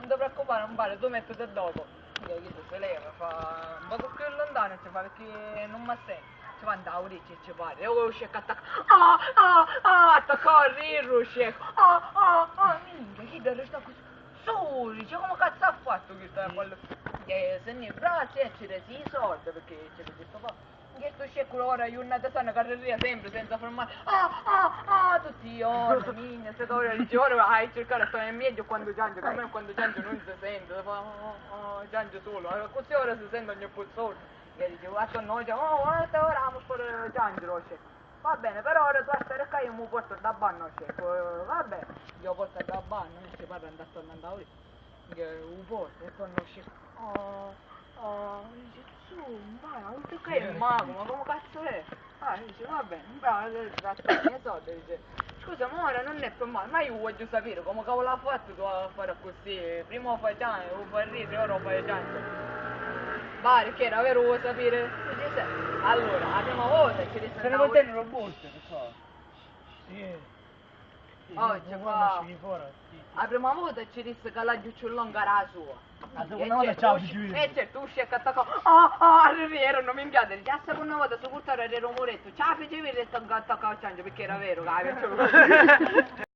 ti preoccupare, non pare, tu mettiti dopo. Che se leva, fa un po' più lontano, ci fa perché non mi sente. Ci fa andare a uricci e ci pare, oh, scecco, attacca, attacca a rirro, scecco, minchia, chi deve restare così? Su, dice, come cazzo ha fatto questo quello? Che se ne braccia e ci resi i soldi, perché ci detto fa. Che sto scecco ora, io una tesana carreria sempre senza fermare, tutti i giorni, minchia, se ora dice, ora vai a cercare, sto nel meglio quando piange, che a me quando piange non si sente, fa, piange solo, così ora si sente ogni po' solo. E dicevo, a noi, guarda, ora per piangere, scecco. Va bene, però ora tu a stare qua io mi porto da banno, scecco, va bene, io porto da banno, e si parla andare tornando a ora, che un porto, e torno scecco, dice, su, vai, ma tu che è mago, ma come cazzo è? Dice, va bene, bravo, i soldi, dice, scusa, ma ora non è per male, ma io voglio sapere come cavolo ha fatto tu a fare così, prima lo fai piangere, lo fai ridere, ora lo fai piangere. Pare che era vero, vuoi sapere? Dice, allora, la prima volta ci disse Se ne può tenere un posto, per qua. Sì. Oggi fa... La prima volta ci disse che la giucciullonga era la sua. La seconda volta ciao, e certo, uscì e attaccò, arrivero, non mi impiate, dice, la seconda volta su portare era un muretto, ce la facevi e attaccava a ciangio perché era vero, che